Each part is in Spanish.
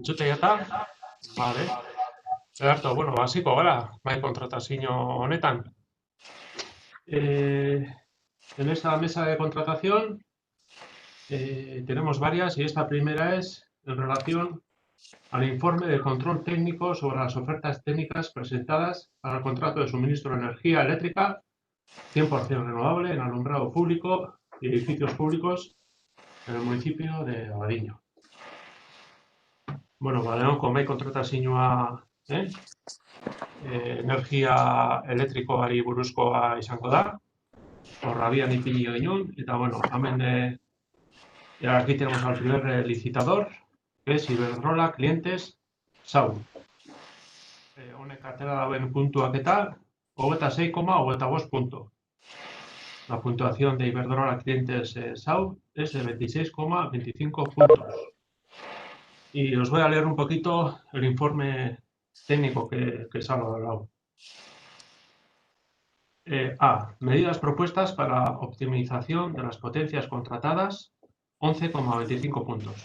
Entzute eta, vale. Ederto, bueno, hasiko gara, bai kontratazio honetan. En esta mesa de contratación tenemos varias y esta primera es en relación al informe de control técnico sobre las ofertas técnicas presentadas para el contrato de suministro de energía eléctrica 100% renovable en alumbrado público y edificios públicos en el municipio de Abadiño. Bueno, lehenengo bai kontratazioa, energia elektrikoari buruzkoa izango da. Hor abian ipini ginen, eta bueno, hemen aquí tenemos al primer licitador, que es Iberdrola Clientes SAU. Honek atera dauen puntuak eta 26,25 punto. La puntuación de Iberdrola Clientes SAU es de 26,25 puntos. Y os voy a leer un poquito el informe técnico que se ha elaborado. A. Medidas propuestas para optimización de las potencias contratadas, 11,25 puntos.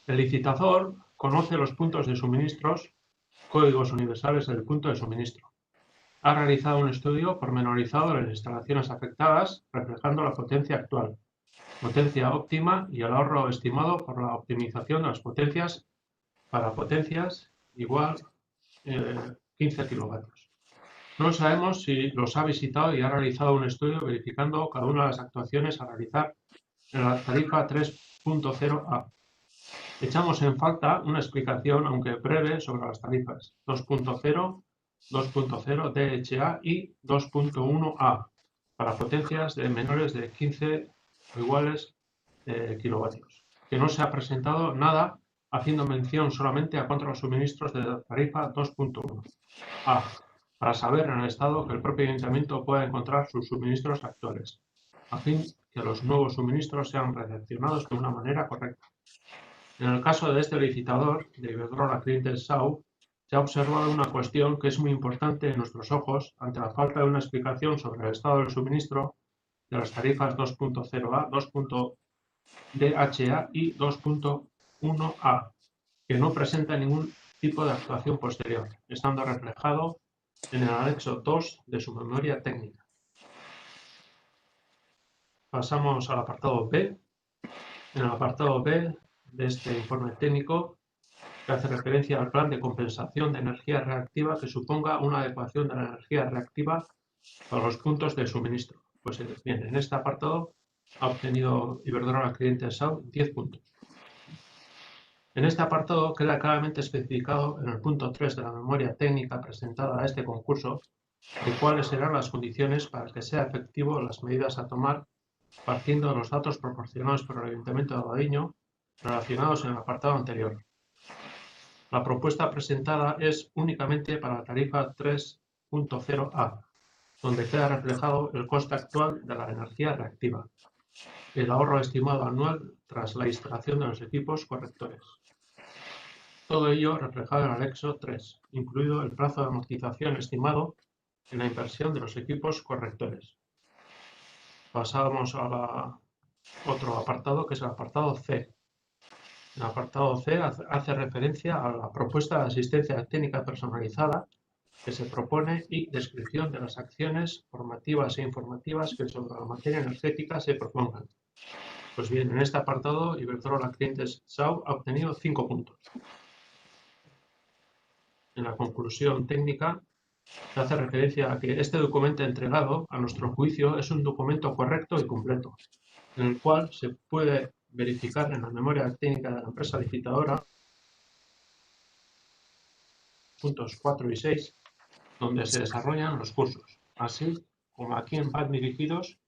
El licitador conoce los puntos de suministros, códigos universales del punto de suministro. Ha realizado un estudio pormenorizado de las instalaciones afectadas, reflejando la potencia actual, potencia óptima y el ahorro estimado por la optimización de las potencias para potencias igual 15 kilovatios. No sabemos si los ha visitado y ha realizado un estudio verificando cada una de las actuaciones a realizar en la tarifa 3.0A. Echamos en falta una explicación, aunque breve, sobre las tarifas 2.0, 2.0 DHA y 2.1A para potencias de menores de 15 o iguales kilovatios. Que no se ha presentado nada haciendo mención solamente a contra los suministros de la tarifa 2.1A. Para saber en el estado que el propio ayuntamiento pueda encontrar sus suministros actuales, a fin que los nuevos suministros sean recepcionados de una manera correcta. En el caso de este licitador, de Iberdrola Clientes SAU, se ha observado una cuestión que es muy importante en nuestros ojos ante la falta de una explicación sobre el estado del suministro de las tarifas 2.0A, 2.DHA y 2.1A, que no presenta ningún tipo de actuación posterior, estando reflejado en el anexo 2 de su memoria técnica. Pasamos al apartado B. En el apartado B de este informe técnico, que hace referencia al plan de compensación de energía reactiva que suponga una adecuación de la energía reactiva para los puntos de suministro. Pues bien, en este apartado ha obtenido Iberdrola Clientes SAU 10 puntos. En este apartado queda claramente especificado en el punto 3 de la memoria técnica presentada a este concurso de cuáles serán las condiciones para que sea efectivo las medidas a tomar partiendo de los datos proporcionados por el Ayuntamiento de Abadiño relacionados en el apartado anterior. La propuesta presentada es únicamente para la tarifa 3.0A, donde queda reflejado el coste actual de la energía reactiva, el ahorro estimado anual tras la instalación de los equipos correctores. Todo ello reflejado en el anexo 3, incluido el plazo de amortización estimado en la inversión de los equipos correctores. Pasamos a otro apartado, que es el apartado C. El apartado C hace referencia a la propuesta de asistencia técnica personalizada que se propone y descripción de las acciones formativas e informativas que sobre la materia energética se propongan. Pues bien, en este apartado, Iberdrola Clientes SAU ha obtenido 5 puntos. En la conclusión técnica, se hace referencia a que este documento entregado, a nuestro juicio, es un documento correcto y completo, en el cual se puede verificar en la memoria técnica de la empresa licitadora puntos 4 y 6, donde se desarrollan los cursos, así como a quién van dirigidos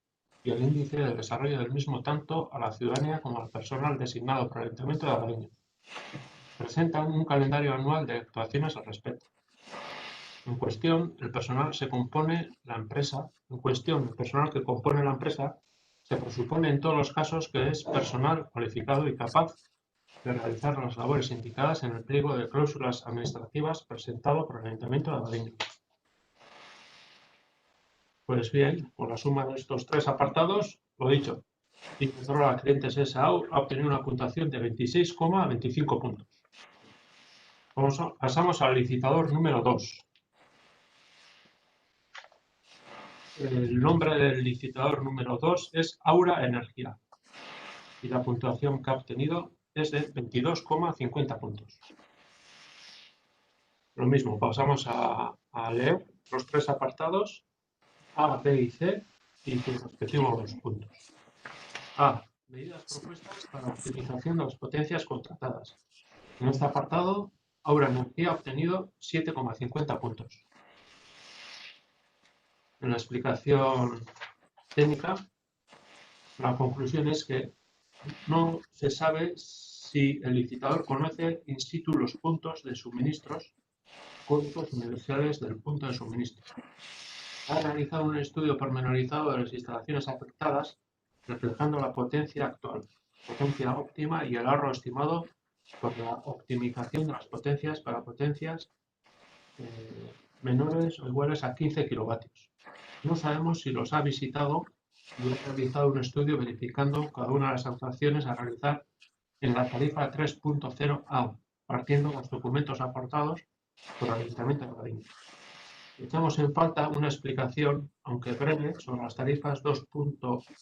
y el índice de desarrollo del mismo tanto a la ciudadanía como al personal designado por el Ayuntamiento de Abadiño. Presentan un calendario anual de actuaciones al respecto. En cuestión, el personal que compone la empresa se presupone en todos los casos que es personal cualificado y capaz de realizar las labores indicadas en el pliego de cláusulas administrativas presentado por el Ayuntamiento de Abadiño. Pues bien, por la suma de estos 3 apartados, lo dicho, Iberdrola Clientes SAU ha obtenido una puntuación de 26,25 puntos. Pasamos al licitador número 2. El nombre del licitador número 2 es Aura Energía y la puntuación que ha obtenido es de 22,50 puntos. Lo mismo, pasamos a leer los tres apartados A, B y C y sus respectivos puntos. A. Medidas propuestas para optimización de las potencias contratadas. En este apartado, Aura Energía ha obtenido 7,50 puntos. En la explicación técnica, la conclusión es que no se sabe si el licitador conoce in situ los puntos de suministros, códigos universales del punto de suministro. Ha realizado un estudio pormenorizado de las instalaciones afectadas, reflejando la potencia actual, potencia óptima y el ahorro estimado por la optimización de las potencias para potencias menores o iguales a 15 kilovatios. No sabemos si los ha visitado y ha realizado un estudio verificando cada una de las actuaciones a realizar en la tarifa 3.0A, partiendo de los documentos aportados por el Ayuntamiento de Madrid. Echamos en falta una explicación, aunque breve, sobre las tarifas 2.0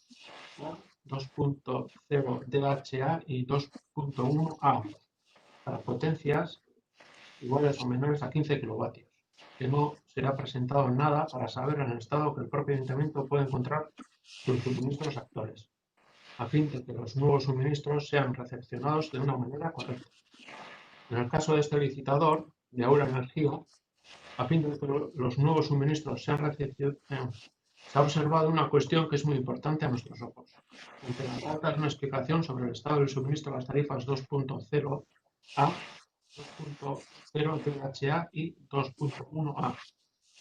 DHA y 2.1A para potencias iguales o menores a 15 kilovatios, que no será presentado nada para saber en el estado que el propio Ayuntamiento puede encontrar sus suministros actuales, a fin de que los nuevos suministros sean recepcionados de una manera correcta. En el caso de este licitador, de Aura Energía, a fin de que los nuevos suministros sean recepcionados, se ha observado una cuestión que es muy importante a nuestros ojos. Ante la falta de una explicación sobre el estado del suministro de las tarifas 2.0A, 2.0 DHA y 2.1A,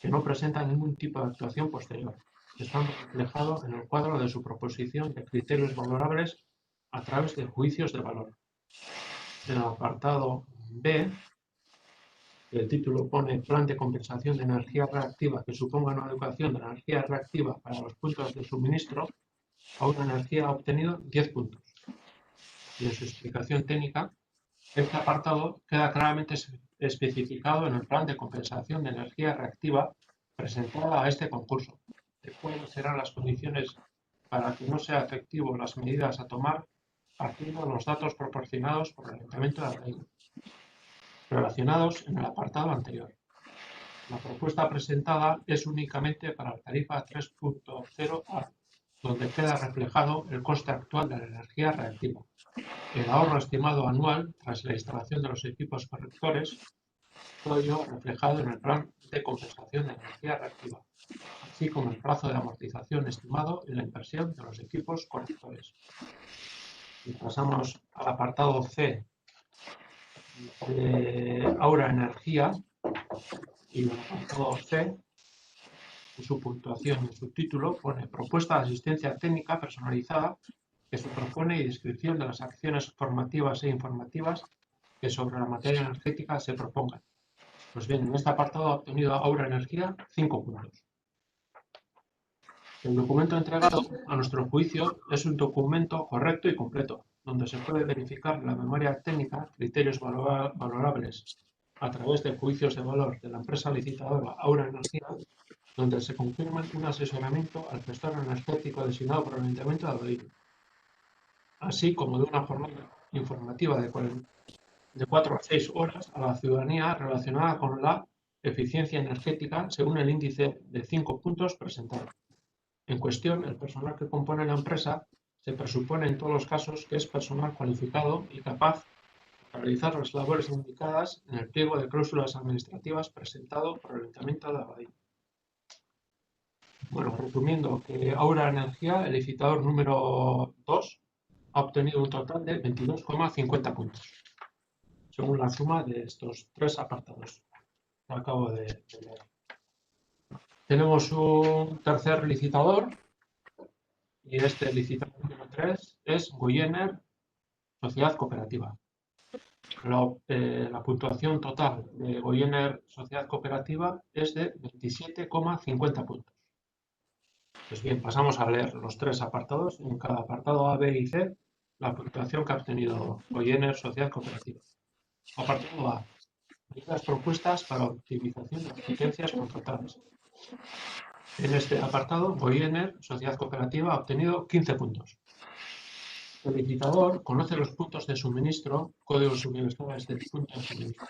que no presentan ningún tipo de actuación posterior, estando reflejado en el cuadro de su proposición de criterios valorables a través de juicios de valor. En el apartado B, el título pone Plan de compensación de energía reactiva que suponga una adecuación de la energía reactiva para los puntos de suministro. Aura Energía ha obtenido 10 puntos. Y en su explicación técnica, este apartado queda claramente especificado en el plan de compensación de energía reactiva presentado a este concurso, de cuáles serán las condiciones para que no sea efectivo las medidas a tomar partiendo de los datos proporcionados por el Ayuntamiento de Almeida, relacionados en el apartado anterior. La propuesta presentada es únicamente para la tarifa 3.0A, donde queda reflejado el coste actual de la energía reactiva, el ahorro estimado anual tras la instalación de los equipos correctores, todo ello reflejado en el plan de compensación de energía reactiva, así como el plazo de amortización estimado y la inversión de los equipos correctores. Y pasamos al apartado C de Aura Energía, y el apartado C, en su puntuación y en su título, pone propuesta de asistencia técnica personalizada que se propone y descripción de las acciones formativas e informativas que sobre la materia energética se propongan. Pues bien, en este apartado ha obtenido Aura Energía 5 puntos. El documento entregado, a nuestro juicio, es un documento correcto y completo, donde se puede verificar la memoria técnica, criterios valorables a través de juicios de valor de la empresa licitadora Aura Energía, donde se confirma un asesoramiento al gestor energético designado por el Ayuntamiento de Almeida, así como de una jornada informativa de 4 a 6 horas a la ciudadanía relacionada con la eficiencia energética según el índice de 5 puntos presentado. En cuestión, el personal que compone la empresa se presupone en todos los casos que es personal cualificado y capaz de realizar las labores indicadas en el pliego de cláusulas administrativas presentado por el Ayuntamiento de Abadín. Bueno, resumiendo, que Aura Energía, el licitador número 2, ha obtenido un total de 22,50 puntos, según la suma de estos tres apartados que acabo de leer. Tenemos un tercer licitador, y este licitador número 3 es Goyener Sociedad Cooperativa. La puntuación total de Goyener Sociedad Cooperativa es de 27,50 puntos. Pues bien, pasamos a leer los tres apartados. En cada apartado A, B y C, la puntuación que ha obtenido Goyener Sociedad Cooperativa. Apartado A. ayudas propuestas para optimización de las potencias contratadas. En este apartado, Voyener, Sociedad Cooperativa, ha obtenido 15 puntos. El licitador conoce los puntos de suministro, códigos universales del punto de suministro.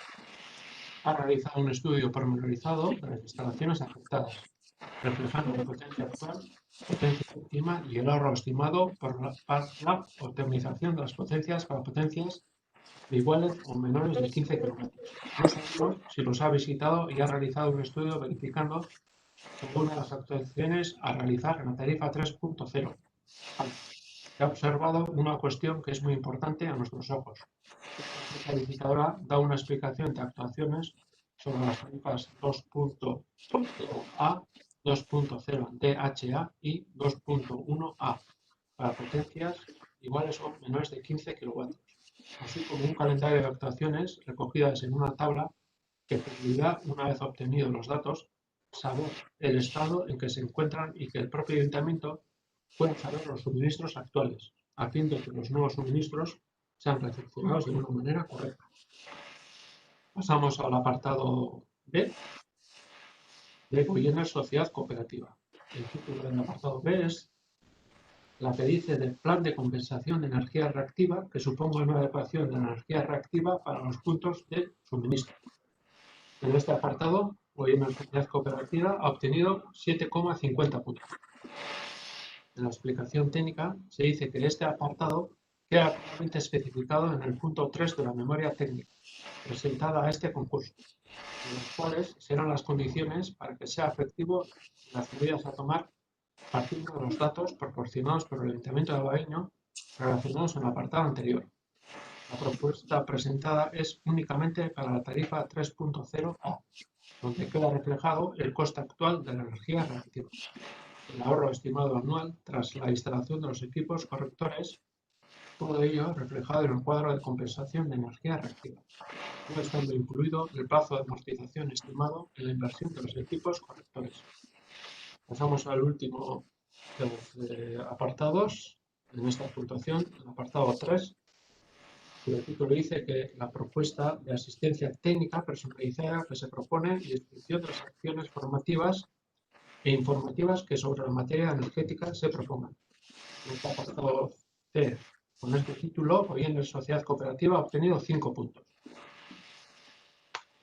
Ha realizado un estudio pormenorizado de las instalaciones afectadas, reflejando la potencia actual, potencia óptima y el ahorro estimado por la optimización de las potencias para potencias de iguales o menores de 15 kW. No sabemos si los ha visitado y ha realizado un estudio verificando algunas de las actuaciones a realizar en la tarifa 3.0. Se ha observado una cuestión que es muy importante a nuestros ojos. La licitadora da una explicación de actuaciones sobre las tarifas 2.0A, 2.0 DHA y 2.1A para potencias iguales o menores de 15 kW, así como un calendario de actuaciones recogidas en una tabla que permitirá, una vez obtenidos los datos, saber el estado en que se encuentran y que el propio ayuntamiento pueda saber los suministros actuales, a fin de que los nuevos suministros sean recepcionados de una manera correcta. Pasamos al apartado B de Voyener Sociedad Cooperativa. El título del apartado B es la que dice del plan de compensación de energía reactiva que suponga una adecuación de energía reactiva para los puntos de suministro. En este apartado, Voyener Sociedad Cooperativa ha obtenido 7,50 puntos. En la explicación técnica se dice que este apartado queda claramente especificado en el punto 3 de la memoria técnica presentada a este concurso, en las cuales serán las condiciones para que sea efectivo las medidas a tomar partiendo de los datos proporcionados por el Ayuntamiento de Albareño relacionados en el apartado anterior. La propuesta presentada es únicamente para la tarifa 3.0A, donde queda reflejado el coste actual de la energía reactiva, el ahorro estimado anual tras la instalación de los equipos correctores, todo ello reflejado en el cuadro de compensación de energía reactiva, no estando incluido el plazo de amortización estimado en la inversión de los equipos correctores. Pasamos al último de los apartados en esta puntuación, el apartado 3, cuyo título dice que la propuesta de asistencia técnica personalizada que se propone y descripción de las acciones formativas e informativas que sobre la materia energética se propongan. En este apartado C, con este título, Voyener Sociedad Cooperativa ha obtenido 5 puntos.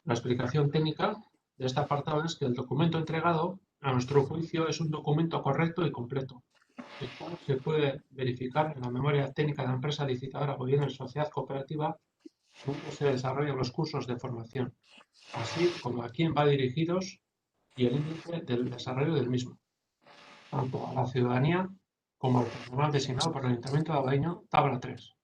La explicación técnica de este apartado es que el documento entregado, a nuestro juicio, es un documento correcto y completo, el cual se puede verificar en la memoria técnica de la empresa licitadora Voyener Sociedad Cooperativa, donde se desarrollan los cursos de formación, así como a quién va dirigidos y el índice del desarrollo del mismo, tanto a la ciudadanía como al personal designado por el Ayuntamiento de Albareño, tabla 3.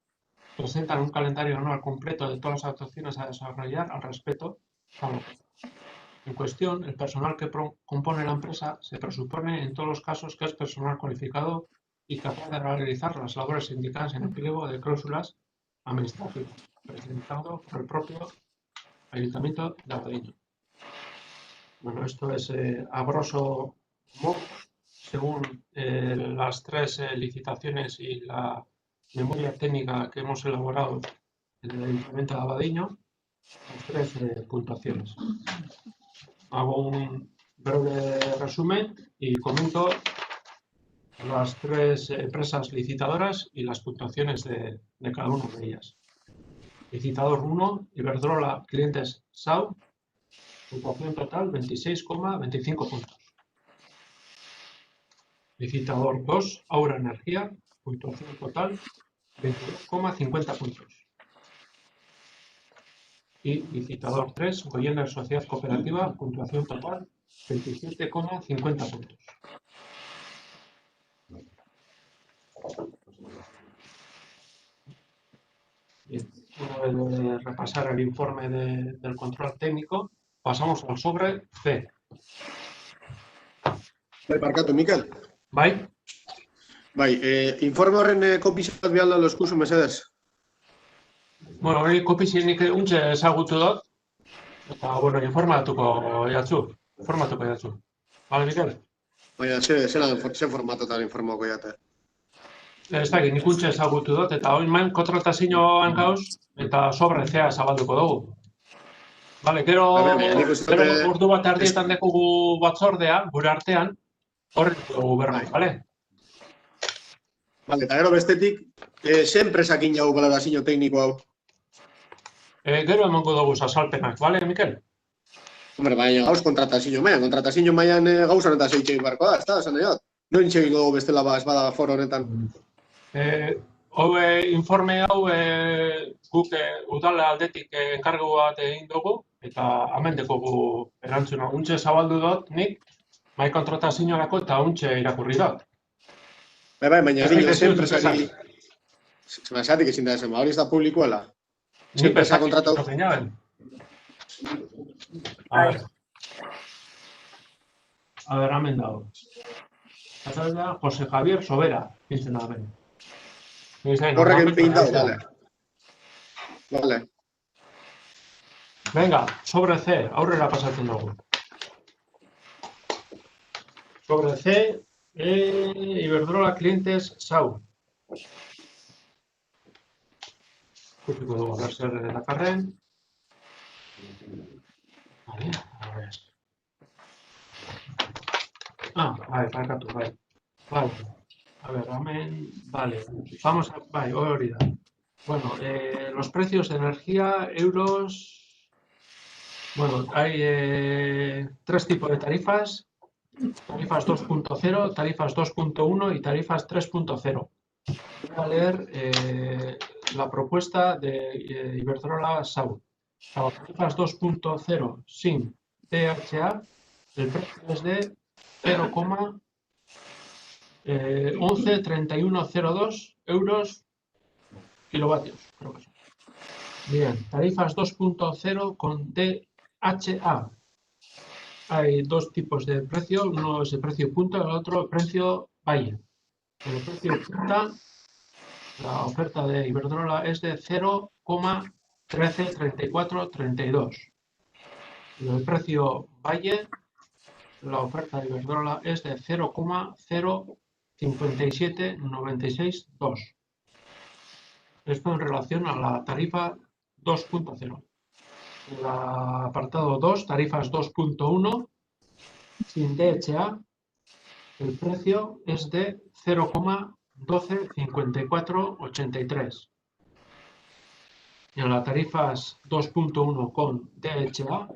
Presentan un calendario anual completo de todas las actuaciones a desarrollar al respecto, tabla 4. En cuestión, el personal que compone la empresa se presupone en todos los casos que es personal cualificado y capaz de realizar las labores indicadas en el pliego de cláusulas administrativas, presentado por el propio Ayuntamiento de Albareño. Bueno, esto es a grosso modo, según las 3 licitaciones y la memoria técnica que hemos elaborado en el Ayuntamiento de Albareño, las 3 puntuaciones. Hago un breve resumen y comento las 3 empresas licitadoras y las puntuaciones de cada una de ellas. Licitador 1, Iberdrola Clientes SAU, puntuación total 26,25 puntos. Licitador 2, Aura Energía, puntuación total 22,50 puntos. Y licitador 3, Voyener Sociedad Cooperativa, puntuación total 27,50 puntos. Bien, una vez de repasar el informe del control técnico, pasamos al sobre C. Bai, barkatu, Mikel. Bai? Bai, informe horren kopia bat bihal da loskuzu, mesedez. Bueno, hori kopizienik untxe ezagutu dut, eta, bueno, informatuko jatzu. Bale, Mikel? Baina, ze formatotan informako jate. Ez dakit, nik untxe ezagutu dut, eta hori main kontratazioan gauz, eta sobre zea zabalduko dugu. Vale, gero nik uste dut, ordu bat ardietan dekogu batzordea, gure artean, horrek dugu berba, bale? Vale, eta gero bestetik, ze enpresakin jau balorazio tekniko hau? Gero emango dugu azalpenak, bale, Mikel? Hombre, baina gauz kontratazio mailan gauza honetan zeitxegin barko da, ez da, esan nahi. Noin txegiko dugu bestela ez bada foro honetan. Informe hau guk udala aldetik enkargu bat egin dugu, eta hemen dekogu erantzuna. Untxe zabaldu dut, nik, mai kontratazioarako eta untxe irakurri dut. Bai, baina ez dira, ze enpresari... Zeratik ezin da esan, hori ez da publikoela. Ze enpresa kontratau... A ver, hemen dago. Eta da, Jose Javier Sobera, pintzen da hemen. Horrek pintau, vale. Vale. Venga, sobre C, aurrera pasatzen dugu. Sobre C, Iberdrola Clientes Sau. Ikusiko dugu, a ver zer dakarren. Vale, a ver. Vale, parkatu, bai. Vale. A ver, hemen, vale. Vamos a, bai, hori da. Bueno, los precios de energía, euros. Bueno, hay tres tipos de tarifas. Tarifas 2.0, tarifas 2.1 y tarifas 3.0. Voy a leer la propuesta de Iberdrola Sau. Para tarifas 2.0 sin THA, el precio es de 0,113102 euros kilovatios, creo que son. Bien, tarifas 2.0 con DHA. Hay dos tipos de precio, uno es el precio punta y el otro el precio valle. En el precio punta, la oferta de Iberdrola es de 0,133432. En el precio valle, la oferta de Iberdrola es de 0,057962. Esto en relación a la tarifa 2.0. En el apartado 2, tarifas 2.1, sin DHA, el precio es de 0,125483. Y en las tarifas 2.1 con DHA,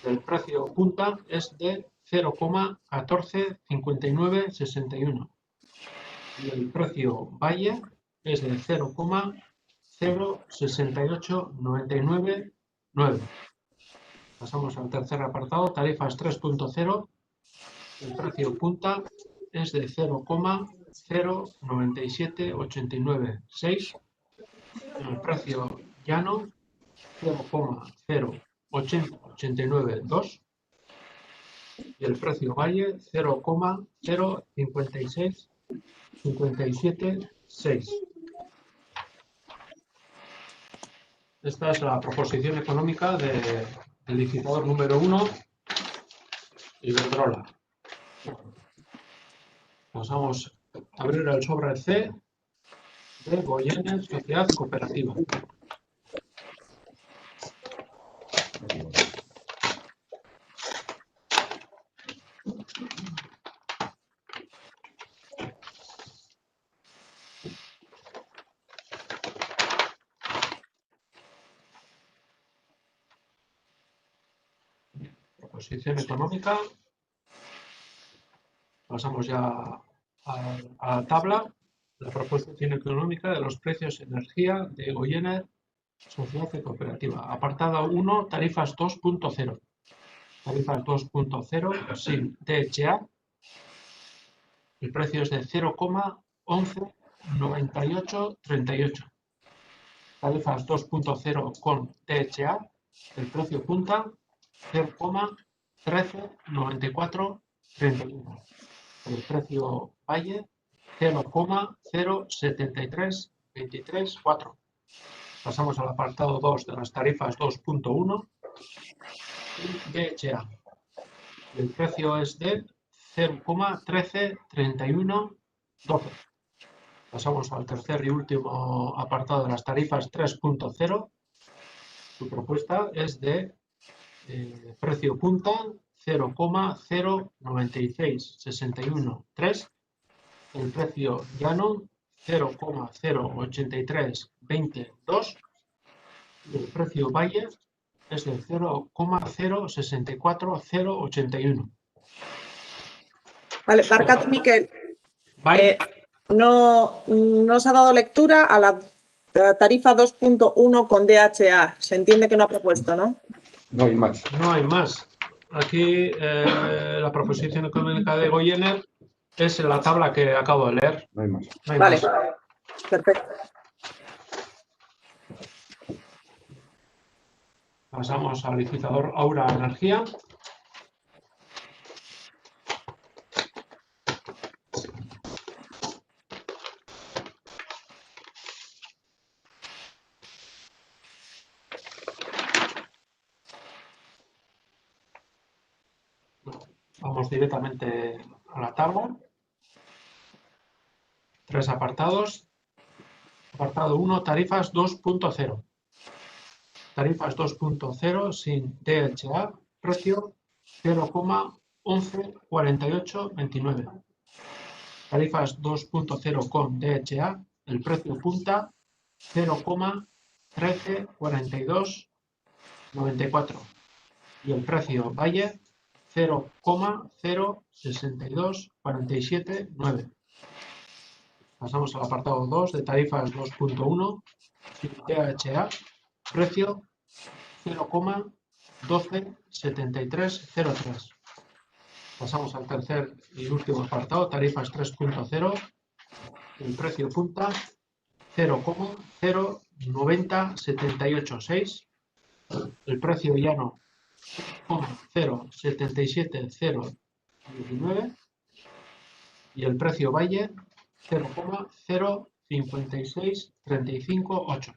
el precio punta es de 0,145961. Y el precio valle es de 0,068999. Pasamos al tercer apartado, tarifas 3.0. El precio punta es de 0,097896. El precio llano 0,0892. Y el precio valle 0,056576. Esta es la proposición económica del licitador número 1, Iberdrola. Pasamos a abrir el sobre C de Goyener Sociedad Cooperativa. Proposición económica. Pasamos ya a la tabla. La proposición económica de los precios de energía de Goyener Sociedad Cooperativa. Apartado 1, tarifas 2.0. Tarifas 2.0 sin DHA. El precio es de 0,119838. Tarifas 2.0 con DHA. El precio punta 0,139431. El precio valle 0,073234. Pasamos al apartado 2 de las tarifas 2.1 y DHA. El precio es de 0,133112. Pasamos al tercer y último apartado de las tarifas 3.0. Su propuesta es de precio punta 0,09661,3. El precio llano 0,08322. Y el precio valle es de 0,064081. Vale, Barcat Miquel, Bye. no se ha dado lectura a la tarifa 2.1 con DHA. Se entiende que no ha propuesto, ¿no? No hay más. No hay más. Aquí la proposición económica de Goyener es la tabla que acabo de leer. No hay más. No hay Vale, más. perfecto. Pasamos al licitador Aura Energía. Vamos directamente a la tabla. 3 apartados. Apartado 1, tarifas 2.0. Tarifas 2.0 sin DHA, precio 0,114829. Tarifas 2.0 con DHA, el precio punta 0,134294. Y el precio valle 0,062479. Pasamos al apartado 2 de tarifas 2.1 sin DHA, precio 0,127303. Pasamos al tercer y último apartado, tarifas 3.0, el precio punta 0,090786, el precio llano 0,077019 y el precio valle 0,056358.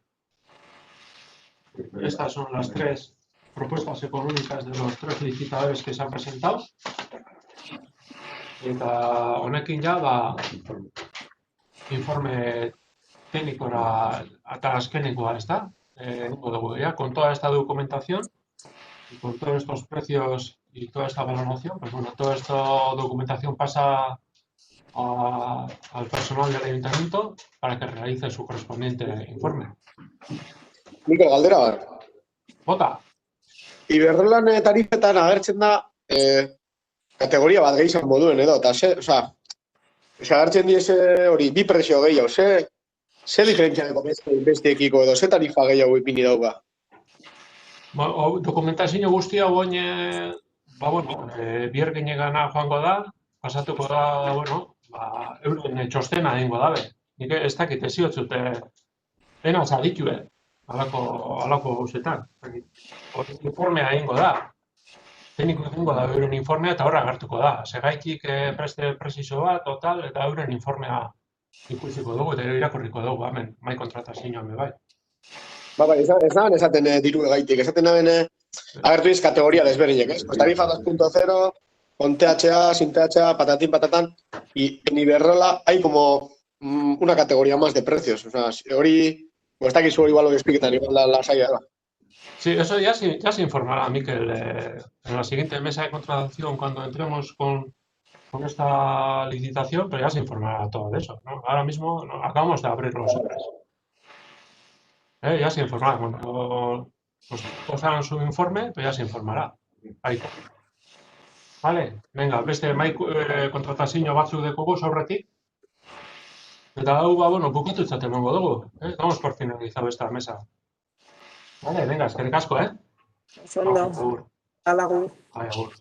Estas son las tres propuestas económicas de los tres licitadores que se han presentado. Eta honekin ja, informe técnicora eta azkenekoa, ezta? Ya, con toda esta documentación y con todos estos precios y toda esta valoración, pues bueno, toda esta documentación pasa al personal del ayuntamiento para que realice su correspondiente informe. Mikel, galdera bat. Bota! Iberdrolan tarifetan agertzen da kategoria bat gehiago moduen edo, eta agertzen diese hori, bi prezio gehiago, ze diferentzia dago besteekiko edo, ze tarifa gehiago ipini dauka? Dokumentazio guztia oin, bierginegana joango da, pasatuko da, euren txostena egingo dabe. Nik ez dakit eziotzute dena zaditue, alako gauzetan. Informea egingo da. Tekniko egingo da euren informea eta horra agertuko da. Segaitik preste presizo bat, total, eta euren informea ikusiko dugu eta irakurriko dugu, hemen, mai kontratazioan bai. Ez naben esaten diru egaitik, esaten naben agertu iz kategoria desberdinek, ez? Pues tarifa 2.0, con THA, sin THA, patatín, patatán, y en Iberdrola hay como una categoría más de precios, o sea, hori, pues está aquí su igual lo que explican, igual la saia. Sí, eso ya se informará, Miquel, en la siguiente mesa de contratación cuando entremos con esta licitación, pero ya se informará todo de eso, ¿no? Ahora mismo acabamos de abrir los sobres. Ya se informará, cuando os hagan su informe, pues ya se informará. Ahí. Vale, venga, beste kontratazio batzuk dekogu aurretik. Eta hau, bukatutzat emango dugu. Damos por finalizado esta mesa. Vale, venga, eskerrik asko, Agur. Agur. Agur. Agur.